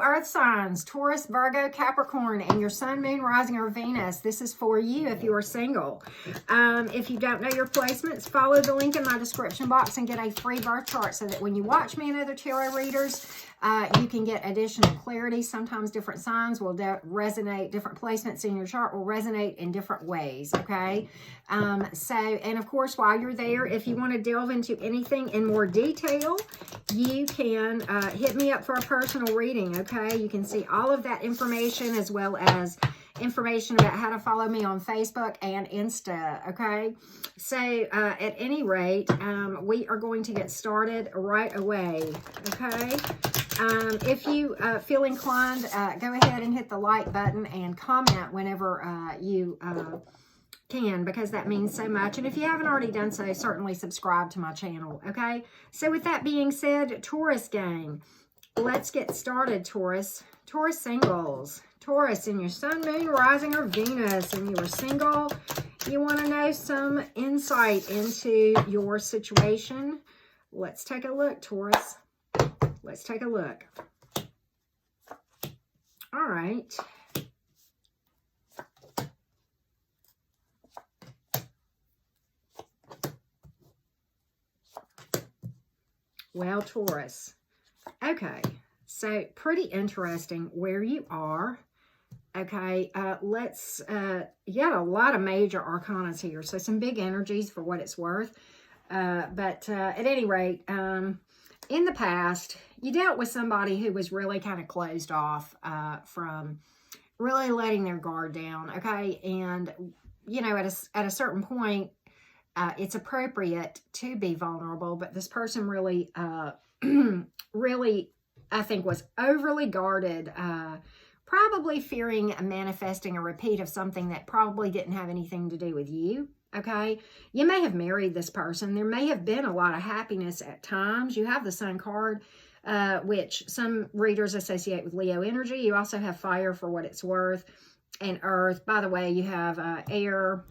Earth signs, Taurus, Virgo, Capricorn, and your Sun, Moon, Rising, or Venus. This is for you if you are single. If you don't know your placements, follow the link in my description box and get a free birth chart so that when you watch me and other tarot readers, you can get additional clarity. Sometimes different signs will resonate, different placements in your chart will resonate in different ways, okay? And of course, while you're there, if you want to delve into anything in more detail, you can hit me up for a personal reading, okay? You can see all of that information as well as information about how to follow me on Facebook and Insta, okay? So, at any rate, we are going to get started right away, okay? If you feel inclined, go ahead and hit the like button and comment whenever you can, because that means so much. And if you haven't already done so, certainly subscribe to my channel, okay? So with that being said, Taurus gang, let's get started, Taurus. Taurus singles. Taurus, in your Sun, Moon, Rising, or Venus, and you are single, you want to know some insight into your situation. Let's take a look, Taurus. Let's take a look. All right. Well, Taurus. Okay. So, pretty interesting where you are. Okay. Let's, you got a lot of major arcanas here. So, some big energies for what it's worth. But at any rate, in the past, you dealt with somebody who was really kind of closed off from really letting their guard down, okay? And, you know, at a certain point, it's appropriate to be vulnerable, but this person really, really, I think, was overly guarded, probably fearing manifesting a repeat of something that probably didn't have anything to do with you. Okay, you may have married this person. There may have been a lot of happiness at times. You have the Sun card, which some readers associate with Leo energy. You also have fire for what it's worth, and earth. By the way, you have air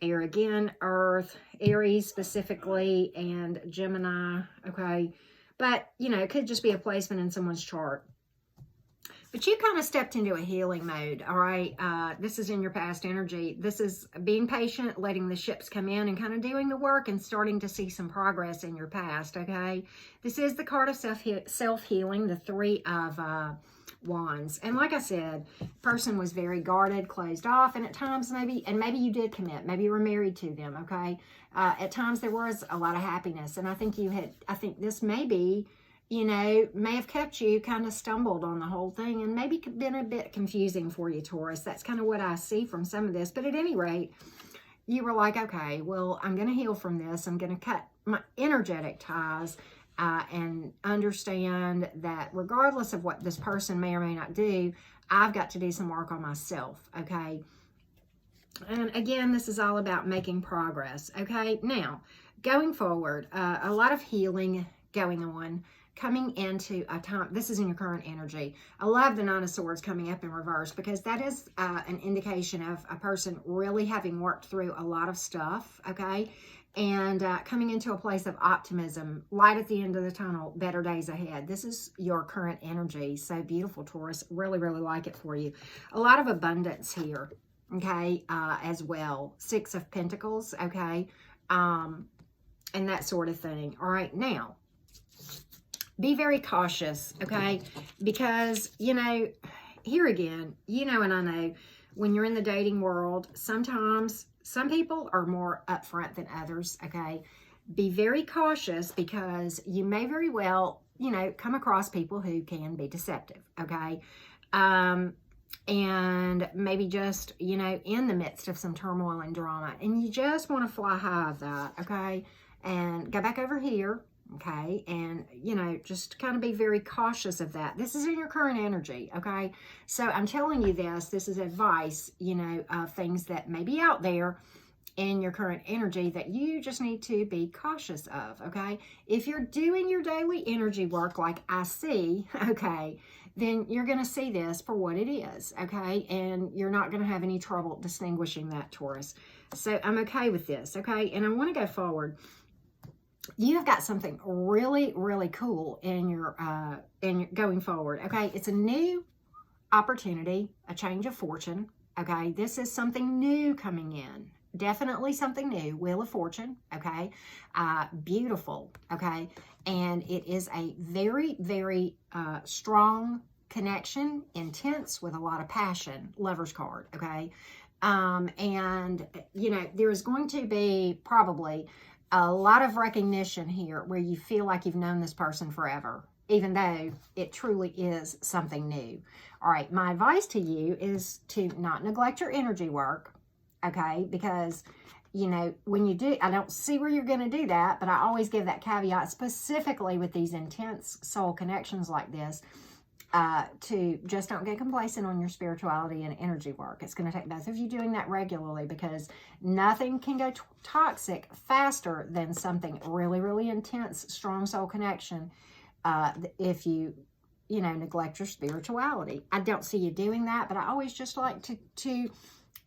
again, earth, Aries specifically, and Gemini. Okay, but you know, it could just be a placement in someone's chart. But you kind of stepped into a healing mode, all right? This is in your past energy. This is being patient, letting the ships come in and kind of doing the work and starting to see some progress in your past, okay? This is the card of self-healing, the Three of Wands. And like I said, person was very guarded, closed off, and at times maybe you did commit. Maybe you were married to them, okay? At times there was a lot of happiness, and I think this may have kept you kind of stumbled on the whole thing and maybe been a bit confusing for you, Taurus. That's kind of what I see from some of this. But at any rate, you were like, okay, well, I'm going to heal from this. I'm going to cut my energetic ties and understand that regardless of what this person may or may not do, I've got to do some work on myself, okay? And again, this is all about making progress, okay? Now, going forward, a lot of healing going on. Coming into a time, this is in your current energy. I love the Nine of Swords coming up in reverse because that is an indication of a person really having worked through a lot of stuff, okay? And coming into a place of optimism, light at the end of the tunnel, better days ahead. This is your current energy. So beautiful, Taurus. Really, really like it for you. A lot of abundance here, okay, as well. Six of Pentacles, okay, and that sort of thing. All right, now, be very cautious, okay? Because, you know, here again, you know and I know, when you're in the dating world, sometimes some people are more upfront than others, okay? Be very cautious because you may very well, you know, come across people who can be deceptive, okay? And maybe just, you know, in the midst of some turmoil and drama, and you just want to fly high of that, okay? And go back over here. Okay, and, you know, just kind of be very cautious of that. This is in your current energy, okay? So I'm telling you this is advice, you know, of things that may be out there in your current energy that you just need to be cautious of, okay? If you're doing your daily energy work like I see, okay, then you're going to see this for what it is, okay? And you're not going to have any trouble distinguishing that, Taurus. So I'm okay with this, okay? And I want to go forward. you have got something really, really cool in your going forward. Okay, it's a new opportunity, a change of fortune. Okay, this is something new coming in. Definitely something new. Wheel of Fortune. Okay, beautiful. Okay, and it is a very, very strong connection, intense, with a lot of passion. Lover's card. Okay, and you know, there's going to be probably a lot of recognition here where you feel like you've known this person forever, even though it truly is something new. All right, my advice to you is to not neglect your energy work, okay? Because, you know, when you do, I don't see where you're going to do that, but I always give that caveat, specifically with these intense soul connections like this, to just don't get complacent on your spirituality and energy work. It's going to take both of you doing that regularly, because nothing can go toxic faster than something really, really intense, strong soul connection. If you know, neglect your spirituality. I don't see you doing that, but I always just like to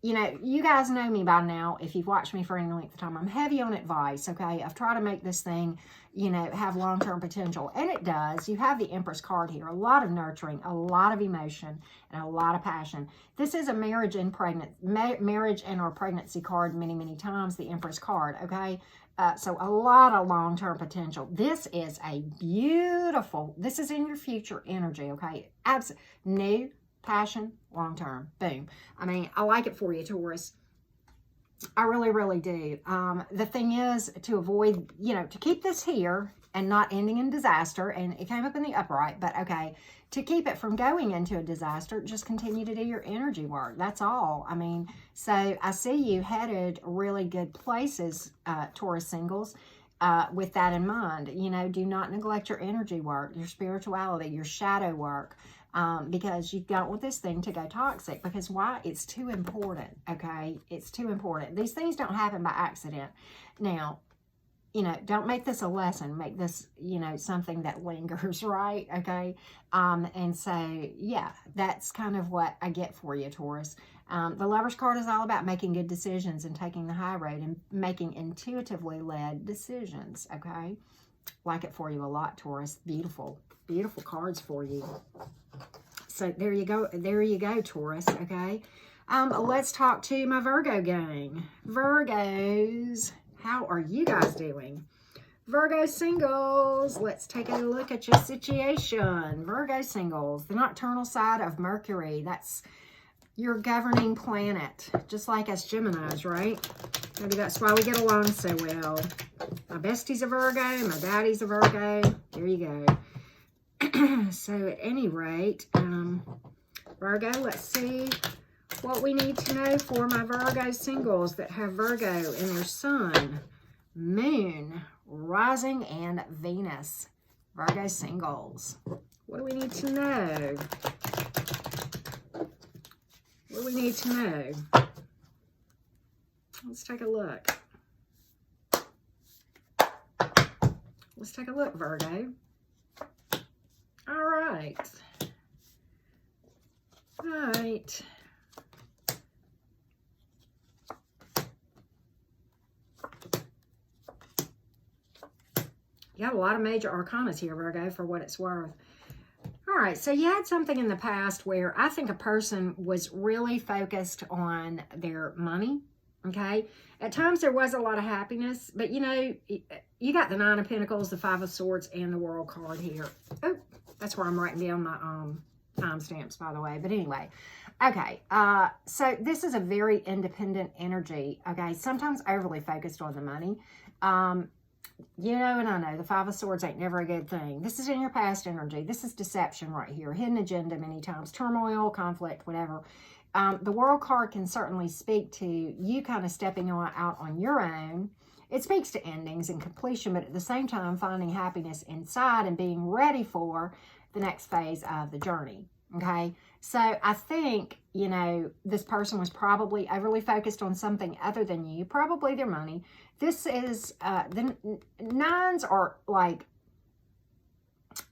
you know, you guys know me by now. If you've watched me for any length of time, I'm heavy on advice, okay? I've tried to make this thing, you know, have long-term potential, and it does. You have the Empress card here. A lot of nurturing, a lot of emotion, and a lot of passion. This is a marriage and or pregnancy card many, many times, the Empress card, okay? So a lot of long-term potential. This is a beautiful, this is in your future energy, okay? Absolutely. New, passion, long-term. Boom. I mean, I like it for you, Taurus. I really, really do. The thing is to avoid, you know, to keep this here and not ending in disaster. And it came up in the upright, but okay. To keep it from going into a disaster, just continue to do your energy work. That's all. I mean, so I see you headed really good places, Taurus singles, with that in mind. You know, do not neglect your energy work, your spirituality, your shadow work. Because you don't want this thing to go toxic. Because why? It's too important, okay? It's too important. These things don't happen by accident. Now, you know, don't make this a lesson. Make this, you know, something that lingers, right? Okay? And so, yeah, that's kind of what I get for you, Taurus. The Lover's card is all about making good decisions and taking the high road and making intuitively led decisions, okay? Like it for you a lot, Taurus. Beautiful, beautiful cards for you. So there you go, Taurus, okay? Let's talk to my Virgo gang. Virgos, how are you guys doing? Virgo singles, let's take a look at your situation. Virgo singles, the nocturnal side of Mercury, that's your governing planet, just like us Geminis, right? Maybe that's why we get along so well. My bestie's a Virgo, my daddy's a Virgo. There you go. So at any rate, Virgo, let's see what we need to know for my Virgo singles that have Virgo in their sun, moon, rising, and Venus. Virgo singles. What do we need to know? What do we need to know? Let's take a look. Let's take a look, Virgo. All right. All right. You got a lot of major arcanas here, Virgo, for what it's worth. All right, so you had something in the past where I think a person was really focused on their money, okay? At times there was a lot of happiness, but you know, you got the Nine of Pentacles, the Five of Swords, and the World card here. Oh, that's where I'm writing down my timestamps, by the way. But anyway, okay, so this is a very independent energy, okay? Sometimes overly focused on the money. You know, and I know the Five of Swords ain't never a good thing. This is in your past energy. This is deception right here. Hidden agenda many times. Turmoil, conflict, whatever. The World card can certainly speak to you kind of stepping out on your own. It speaks to endings and completion, but at the same time, finding happiness inside and being ready for the next phase of the journey. Okay, so I think, you know, this person was probably overly focused on something other than you, probably their money. This is, the nines are like,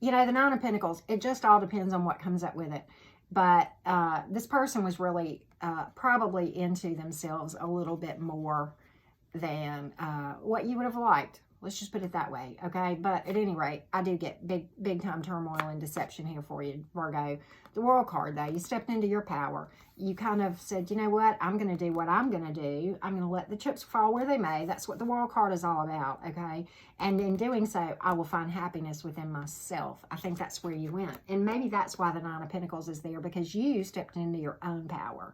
you know, the Nine of Pentacles. It just all depends on what comes up with it. But this person was really probably into themselves a little bit more than what you would have liked. Let's just put it that way, okay? But at any rate, I do get big time turmoil and deception here for you, Virgo. The World card, though, you stepped into your power. You kind of said, you know what? I'm going to do what I'm going to do. I'm going to let the chips fall where they may. That's what the World card is all about, okay? And in doing so, I will find happiness within myself. I think that's where you went. And maybe that's why the Nine of Pentacles is there, because you stepped into your own power.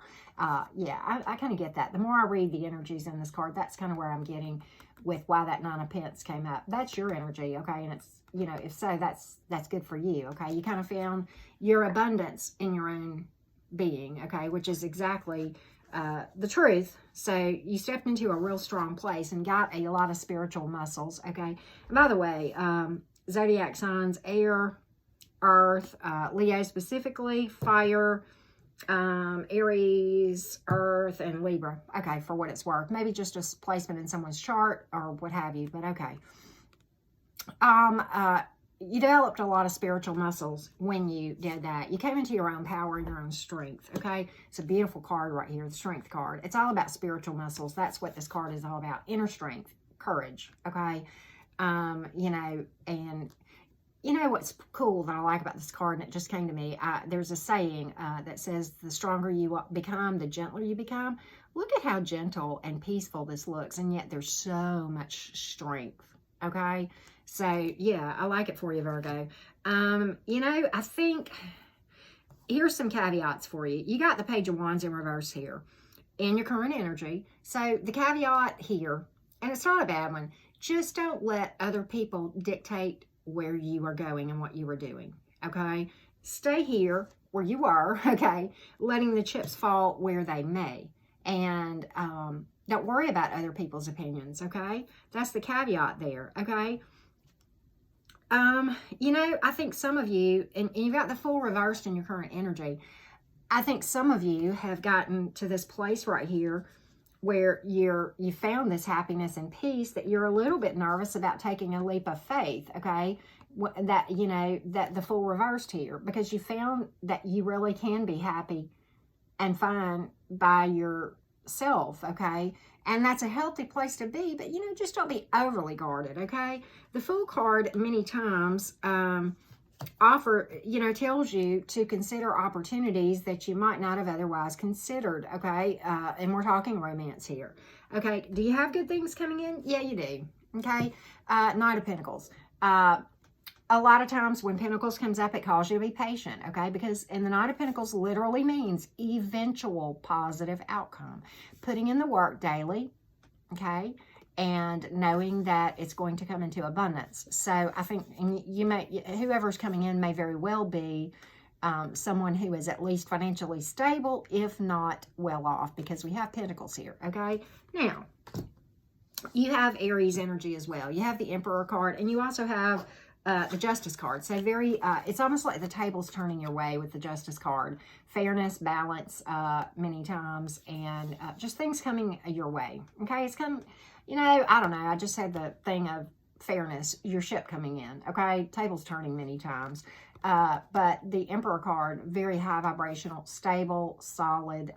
Yeah, I kind of get that. The more I read the energies in this card, that's kind of where I'm getting with why that Nine of Pentacles came up. That's your energy, okay? And it's, you know, if so, that's good for you, okay? You kind of found your abundance in your own being, okay? Which is exactly the truth. So you stepped into a real strong place and got a lot of spiritual muscles, okay? And by the way, zodiac signs, air, earth, Leo specifically, fire, Aries, Earth, and Libra. Okay, for what it's worth. Maybe just a placement in someone's chart or what have you, but okay. You developed a lot of spiritual muscles when you did that. You came into your own power and your own strength, okay? It's a beautiful card right here, the Strength card. It's all about spiritual muscles. That's what this card is all about. Inner strength, courage, okay? You know, and you know what's cool that I like about this card, and it just came to me, there's a saying that says, the stronger you become, the gentler you become. Look at how gentle and peaceful this looks, and yet there's so much strength, okay? So, yeah, I like it for you, Virgo. You know, I think, here's some caveats for you. You got the Page of Wands in reverse here in your current energy. So, the caveat here, and it's not a bad one, just don't let other people dictate where you are going and what you are doing, okay? Stay here where you are, okay? Letting the chips fall where they may. And don't worry about other people's opinions, okay? That's the caveat there, okay? You know, I think some of you, and you've got the Fool reversed in your current energy, I think some of you have gotten to this place right here where you found this happiness and peace that you're a little bit nervous about taking a leap of faith, okay? That, you know, that the Fool reversed here, because you found that you really can be happy and fine by yourself, okay? And that's a healthy place to be, but, you know, just don't be overly guarded, okay? The Fool card many times tells you to consider opportunities that you might not have otherwise considered, okay? And we're talking romance here, okay? Do you have good things coming in? Yeah, you do, okay? Knight of Pentacles. A lot of times when Pentacles comes up, it calls you to be patient, okay? Because the Knight of Pentacles literally means eventual positive outcome. Putting in the work daily, okay? And knowing that it's going to come into abundance. So I think whoever's coming in may very well be someone who is at least financially stable, if not well off, because we have Pentacles here, okay? Now, you have Aries energy as well. You have the Emperor card, and you also have the Justice card. So it's almost like the table's turning your way with the Justice card. Fairness, balance, many times, and just things coming your way. Okay, it's kind of, you know, I don't know. I just had the thing of fairness, your ship coming in. Okay, table's turning many times. But the Emperor card, very high vibrational, stable, solid,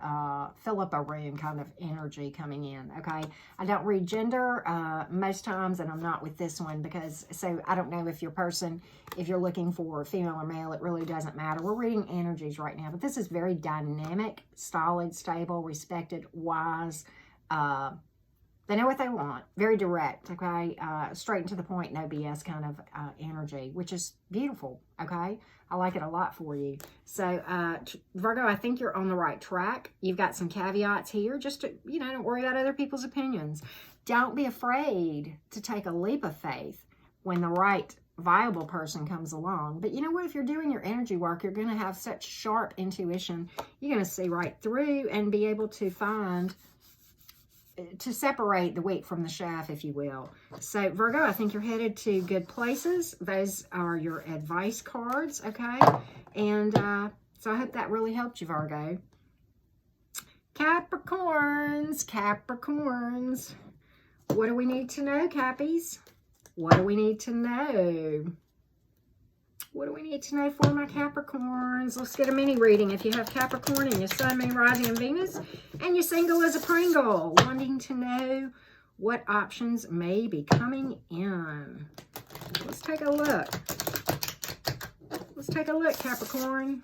fill up a room kind of energy coming in, okay? I don't read gender most times, and I'm not with this one because, so I don't know if your person, if you're looking for female or male, it really doesn't matter. We're reading energies right now, but this is very dynamic, solid, stable, respected, wise. They know what they want. Very direct, okay? Straight and to the point, no BS kind of energy, which is beautiful, okay? I like it a lot for you. So, Virgo, I think you're on the right track. You've got some caveats here. Just to, you know, don't worry about other people's opinions. Don't be afraid to take a leap of faith when the right viable person comes along. But you know what? If you're doing your energy work, you're going to have such sharp intuition. You're going to see right through and be able to separate the wheat from the chaff, if you will. So, Virgo, I think you're headed to good places. Those are your advice cards, okay? And so I hope that really helped you, Virgo. Capricorns. What do we need to know, Cappies? What do we need to know? What do we need to know for my Capricorns? Let's get a mini reading. If you have Capricorn and your Sun, Moon, Rising, and Venus, and you're single as a Pringle, wanting to know What options may be coming in? Let's take a look. Let's take a look, Capricorn.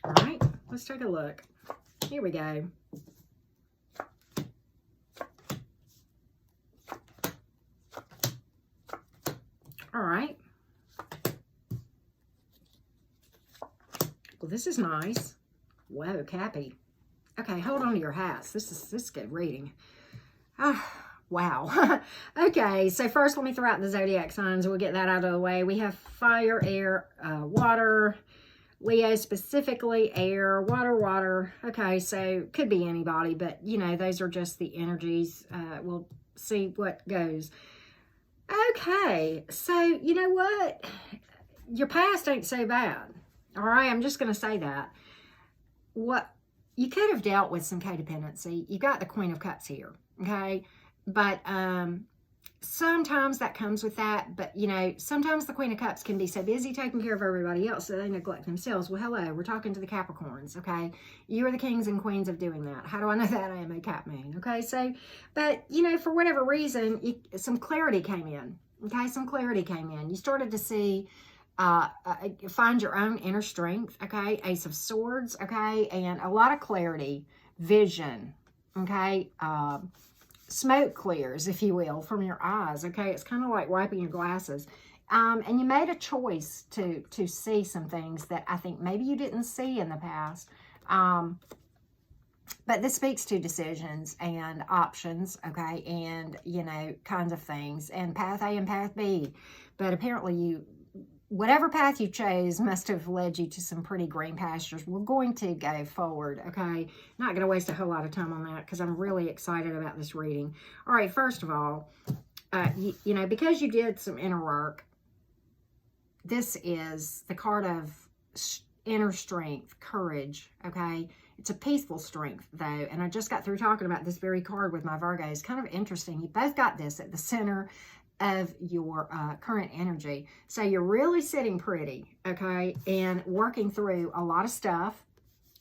All right, let's take a look. Here we go. All right. Well, this is nice. Whoa, Cappy. Okay, hold on to your hats. This is good reading. Ah, wow. Okay, so first let me throw out the zodiac signs. We'll get that out of the way. We have fire, air, water. Leo specifically, air, water. Okay, so could be anybody, but you know, those are just the energies. We'll see what goes. Okay, so you know what? Your past ain't so bad. All right, I'm just going to say that. What you could have dealt with some codependency. You got the Queen of Cups here, okay? But sometimes that comes with that. But, you know, sometimes the Queen of Cups can be so busy taking care of everybody else that they neglect themselves. Well, hello, we're talking to the Capricorns, okay? You are the kings and queens of doing that. How do I know that? I am a Cap moon, okay? So, but, you know, for whatever reason, some clarity came in, okay? Some clarity came in. You started to see... find your own inner strength, okay? Ace of Swords, okay? And a lot of clarity, vision, okay? Smoke clears, if you will, from your eyes, okay? It's kind of like wiping your glasses. And you made a choice to see some things that I think maybe you didn't see in the past. But this speaks to decisions and options, okay? And, you know, kinds of things. And path A and path B. But apparently whatever path you chose must have led you to some pretty green pastures. We're going to go forward, okay? Not going to waste a whole lot of time on that because I'm really excited about this reading. All right, first of all, you know, because you did some inner work, this is the card of inner strength, courage, okay? It's a peaceful strength, though, and I just got through talking about this very card with my Virgo. It's kind of interesting. You both got this at the center of your current energy. So you're really sitting pretty, okay, and working through a lot of stuff.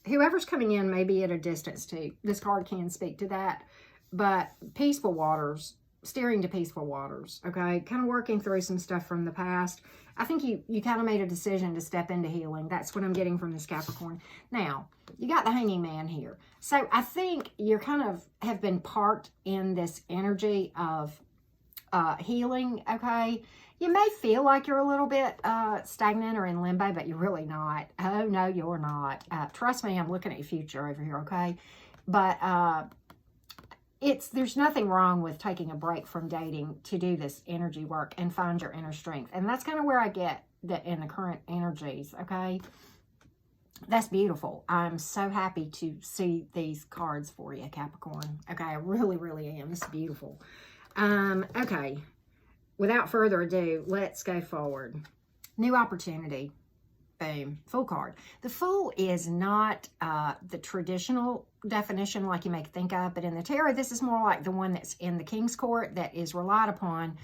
Whoever's coming in may be at a distance too. This card can speak to that, but peaceful waters, steering to peaceful waters, okay, kind of working through some stuff from the past. I think you kind of made a decision to step into healing. That's what I'm getting from this Capricorn. Now, you got the Hanging Man here. So I think you're kind of have been parked in this energy of healing, okay? You may feel like you're a little bit stagnant or in limbo, but you're really not. Oh, no, you're not. Trust me, I'm looking at your future over here, okay? But there's nothing wrong with taking a break from dating to do this energy work and find your inner strength. And that's kind of where I get that in the current energies, okay? That's beautiful. I'm so happy to see these cards for you, Capricorn. Okay, I really, really am. This is beautiful. Okay, without further ado, let's go forward. New opportunity. Boom. Fool card. The Fool is not the traditional definition like you may think of, but in the tarot, this is more like the one that's in the King's Court that is relied upon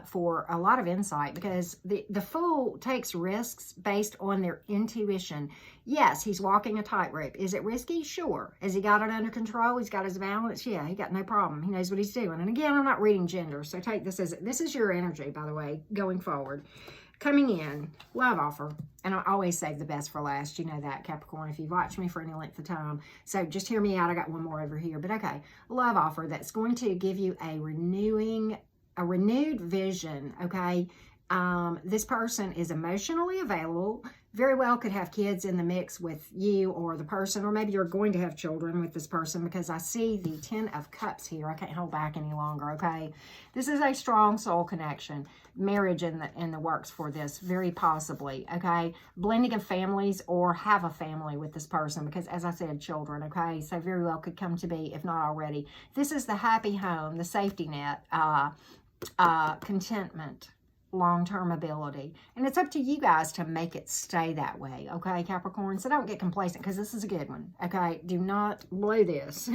for a lot of insight, because the Fool takes risks based on their intuition. Yes, he's walking a tightrope. Is it risky? Sure. Has he got it under control? He's got his balance? Yeah, he got no problem. He knows what he's doing. And again, I'm not reading gender, so take this as this is your energy, by the way, going forward. Coming in, love offer. And I always save the best for last. You know that, Capricorn, if you've watched me for any length of time. So just hear me out. I got one more over here. But okay, love offer that's going to give you a renewed vision, okay? This person is emotionally available, very well could have kids in the mix with you or the person, or maybe you're going to have children with this person, because I see the 10 of Cups here. I can't hold back any longer, okay? This is a strong soul connection. Marriage in the works for this, very possibly, okay? Blending of families or have a family with this person, because as I said, children, okay? So very well could come to be, if not already. This is the happy home, the safety net, contentment, long-term ability, and it's up to you guys to make it stay that way, okay, Capricorn? So don't get complacent, because this is a good one, okay? Do not blow this.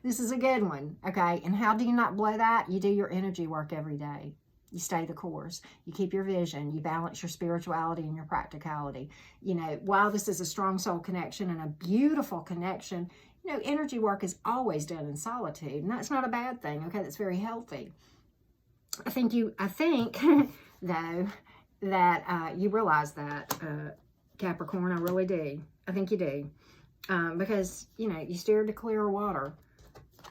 This is a good one, okay? And how do you not blow that? You do your energy work every day, You stay the course. You keep your vision. You balance your spirituality and your practicality. You know, while this is a strong soul connection and a beautiful connection, you know, energy work is always done in solitude. And that's not a bad thing, okay? That's very healthy. I think, though, that you realize that, Capricorn. I really do. I think you do. Because, you know, you steered to clearer water.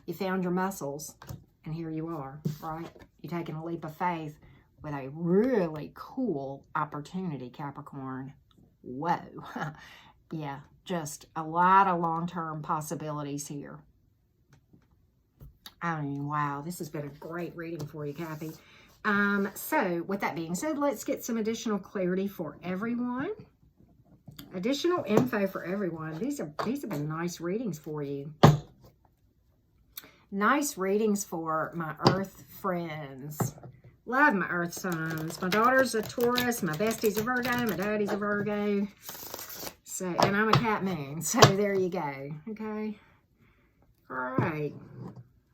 You found your muscles. And here you are, right? You're taking a leap of faith with a really cool opportunity, Capricorn. Whoa. Yeah, just a lot of long-term possibilities here. I mean, wow, this has been a great reading for you, Cappy. So, with that being said, let's get some additional clarity for everyone. Additional info for everyone. These have been nice readings for you. Nice readings for my Earth friends. Love my Earth signs. My daughter's a Taurus. My bestie's a Virgo. My daddy's a Virgo. So, and I'm a Cat Moon. So there you go. Okay. All right.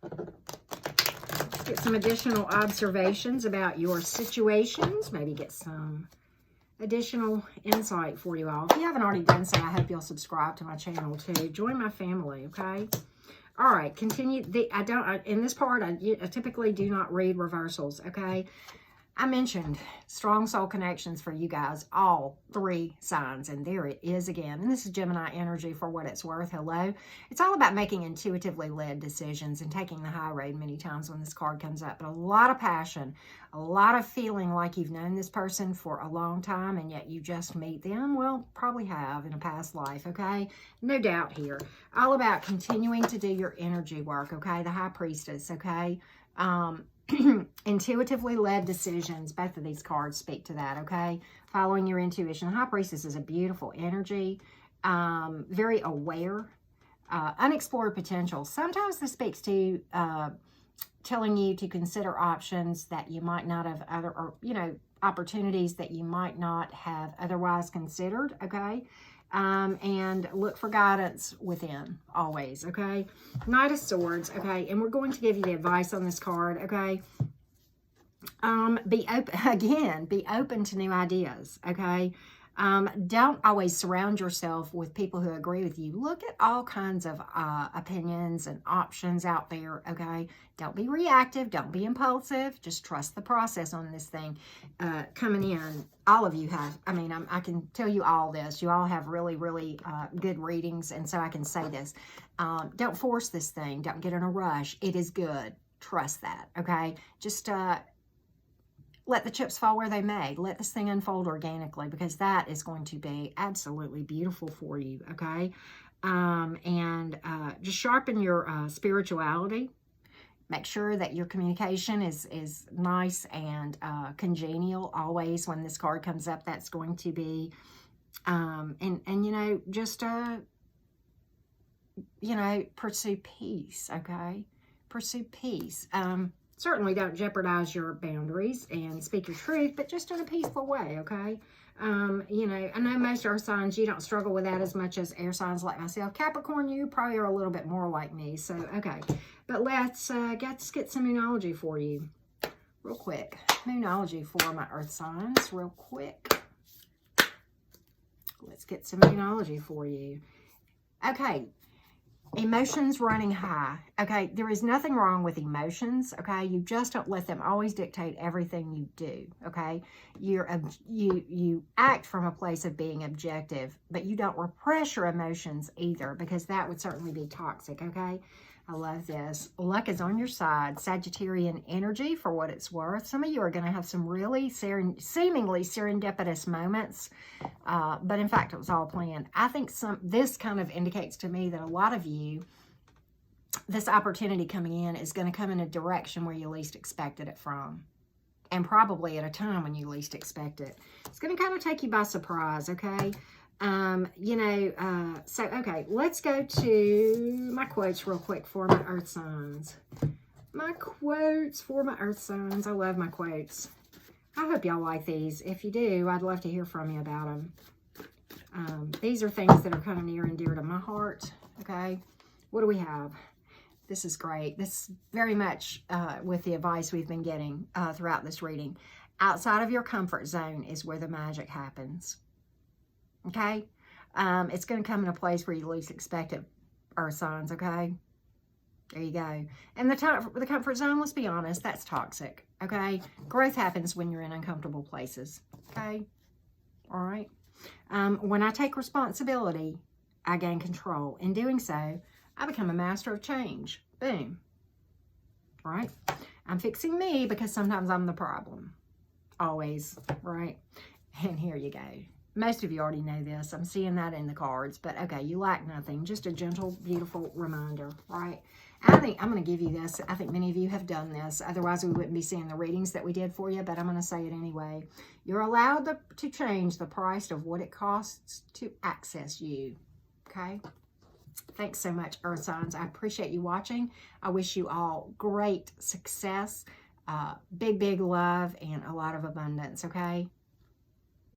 Let's get some additional observations about your situations. Maybe get some additional insight for you all. If you haven't already done so, I hope you'll subscribe to my channel too. Join my family. Okay. All right, continue. In this part, I typically do not read reversals, okay? I mentioned strong soul connections for you guys, all 3 signs, and there it is again. And this is Gemini energy for what it's worth. Hello. It's all about making intuitively led decisions and taking the high road many times when this card comes up. But a lot of passion, a lot of feeling like you've known this person for a long time and yet you just meet them. Well, probably have in a past life, okay? No doubt here. All about continuing to do your energy work, okay? The High Priestess, okay? Intuitively led decisions. Both of these cards speak to that, okay? Following your intuition. High Priestess is a beautiful energy, very aware, unexplored potential. Sometimes this speaks to telling you to consider options that you might not have opportunities that you might not have otherwise considered, okay? And look for guidance within always, okay? Knight of Swords, okay? And we're going to give you the advice on this card, okay? Be open to new ideas, okay? Don't always surround yourself with people who agree with you. Look at all kinds of opinions and options out there, okay? Don't be reactive. Don't be impulsive. Just trust the process on this thing coming in. All of you have, I can tell you all this. You all have really, really good readings, and so I can say this. Don't force this thing. Don't get in a rush. It is good. Trust that, okay? Just let the chips fall where they may. Let this thing unfold organically, because that is going to be absolutely beautiful for you, okay? Just sharpen your spirituality. Make sure that your communication is nice and congenial always. When this card comes up, that's going to be, pursue peace, okay? Pursue peace. Certainly don't jeopardize your boundaries and speak your truth, but just in a peaceful way, okay? I know most earth signs, you don't struggle with that as much as air signs like myself. Capricorn, you probably are a little bit more like me, so, okay. But let's get some moonology for you real quick. Moonology for my earth signs real quick. Let's get some moonology for you. Okay. Emotions running high. Okay, there is nothing wrong with emotions. Okay, you just don't let them always dictate everything you do. Okay, you act from a place of being objective, but you don't repress your emotions either, because that would certainly be toxic. Okay, I love this. Luck is on your side. Sagittarian energy for what it's worth. Some of you are going to have some really seemingly serendipitous moments, but in fact, it was all planned. I think this kind of indicates to me that a lot of you, this opportunity coming in is going to come in a direction where you least expected it from, and probably at a time when you least expect it. It's going to kind of take you by surprise, okay? Okay, let's go to my quotes real quick for my earth signs. My quotes for my earth signs. I love my quotes. I hope y'all like these. If you do, I'd love to hear from you about them. These are things that are kind of near and dear to my heart, okay? What do we have? This is great. This is very much with the advice we've been getting throughout this reading. Outside of your comfort zone is where the magic happens. Okay? It's going to come in a place where you least expect it, Earth signs, okay? There you go. And the comfort zone, let's be honest, that's toxic, okay? Growth happens when you're in uncomfortable places, okay? All right? When I take responsibility, I gain control. In doing so, I become a master of change. Boom. Right? I'm fixing me because sometimes I'm the problem. Always, right? And here you go. Most of you already know this. I'm seeing that in the cards. But, okay, you lack nothing. Just a gentle, beautiful reminder, right? I think I'm going to give you this. I think many of you have done this. Otherwise, we wouldn't be seeing the readings that we did for you. But I'm going to say it anyway. You're allowed to change the price of what it costs to access you. Okay? Thanks so much, Earth signs. I appreciate you watching. I wish you all great success, big, big love, and a lot of abundance, okay?